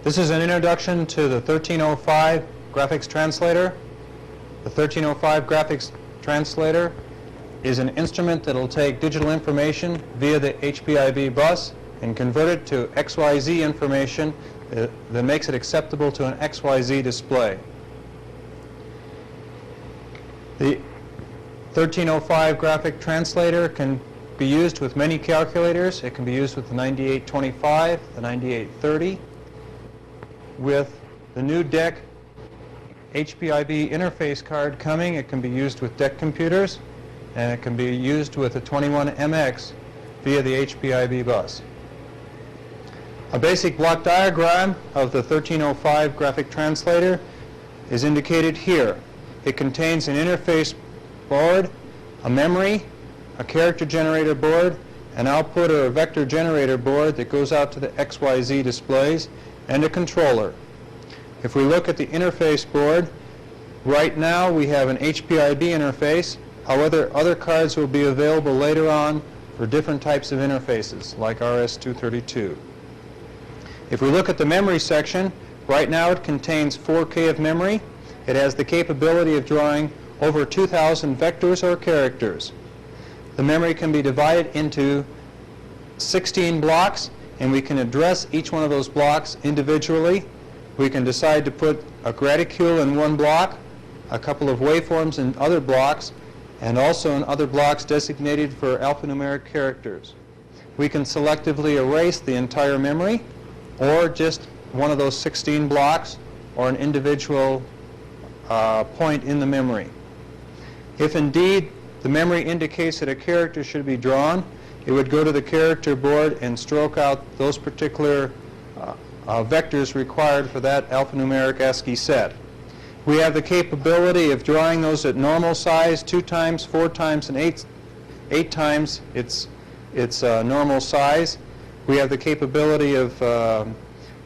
This is an introduction to the 1305 graphics translator. The 1305 graphics translator is an instrument that will take digital information via the HPIB bus and convert it to XYZ information that makes it acceptable to an XYZ display. The 1305 graphic translator can be used with many calculators. It can be used with the 9825, the 9830. With the new DEC HPIB interface card coming, it can be used with DEC computers, and it can be used with a 21MX via the HPIB bus. A basic block diagram of the 1305 graphic translator is indicated here. It contains an interface board, a memory, a character generator board, an output or a vector generator board that goes out to the XYZ displays, and a controller. If we look at the interface board, right now we have an HPIB interface. However, other cards will be available later on for different types of interfaces, like RS-232. If we look at the memory section, right now it contains 4K of memory. It has the capability of drawing over 2,000 vectors or characters. The memory can be divided into 16 blocks, and we can address each one of those blocks individually. We can decide to put a graticule in one block, a couple of waveforms in other blocks, and also in other blocks designated for alphanumeric characters. We can selectively erase the entire memory, or just one of those 16 blocks, or an individual point in the memory. If indeed the memory indicates that a character should be drawn, it would go to the character board and stroke out those particular vectors required for that alphanumeric ASCII set. We have the capability of drawing those at normal size, 2 times, 4 times, and 8 times its normal size. We have the capability of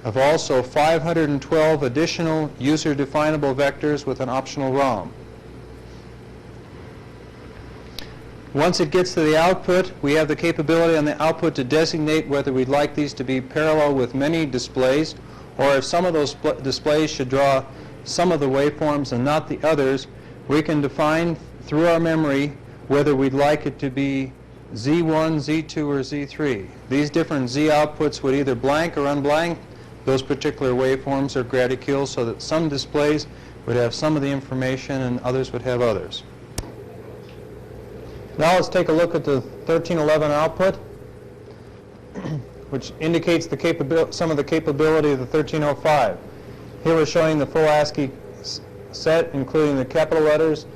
also 512 additional user-definable vectors with an optional ROM. Once it gets to the output, we have the capability on the output to designate whether we'd like these to be parallel with many displays, or if some of those displays should draw some of the waveforms and not the others. We can define through our memory whether we'd like it to be Z1, Z2, or Z3. These different Z outputs would either blank or unblank those particular waveforms or graticules, so that some displays would have some of the information and others would have others. Now let's take a look at the 1311 output, which indicates some of the capability of the 1305. Here we're showing the full ASCII set, including the capital letters,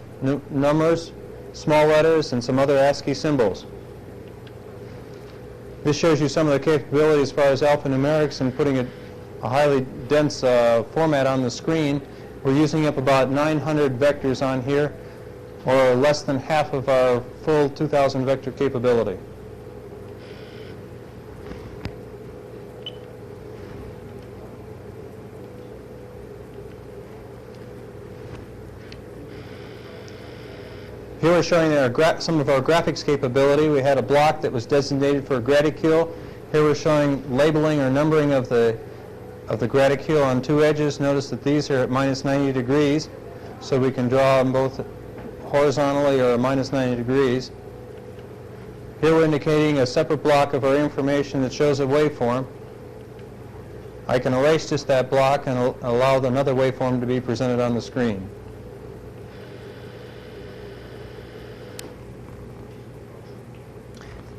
numbers, small letters, and some other ASCII symbols. This shows you some of the capability as far as alphanumerics and putting a highly dense format on the screen. We're using up about 900 vectors on here, or less than half of our full 2,000 vector capability. Here we're showing some of our graphics capability. We had a block that was designated for a graticule. Here we're showing labeling or numbering of the graticule on 2 edges. Notice that these are at -90 degrees, so we can draw them both horizontally or -90 degrees. Here we're indicating a separate block of our information that shows a waveform. I can erase just that block and allow another waveform to be presented on the screen.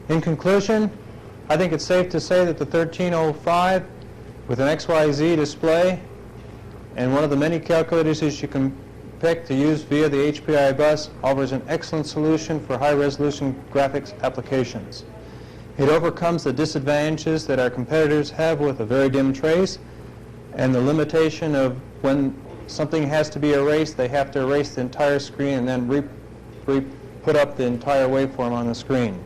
In conclusion, I think it's safe to say that the 1305 with an XYZ display and one of the many calculators that you can pick to use via the HPI bus offers an excellent solution for high-resolution graphics applications. It overcomes the disadvantages that our competitors have with a very dim trace and the limitation of when something has to be erased, they have to erase the entire screen and then put up the entire waveform on the screen.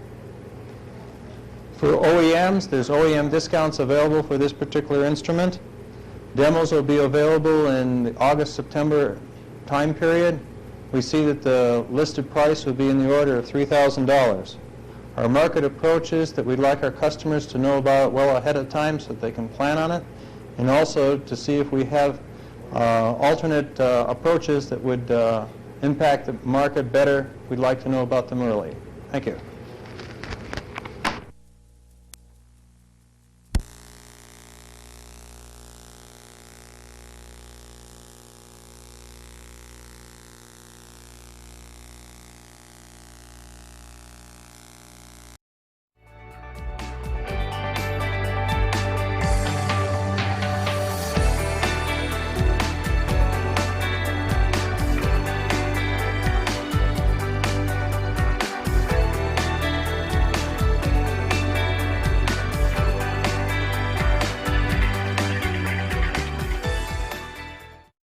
For OEMs, there's OEM discounts available for this particular instrument. Demos will be available in the August-September time period. We see that the listed price would be in the order of $3,000. Our market approach is that we'd like our customers to know about it well ahead of time so that they can plan on it. and also to see if we have alternate approaches that would impact the market better. We'd like to know about them early. Thank you.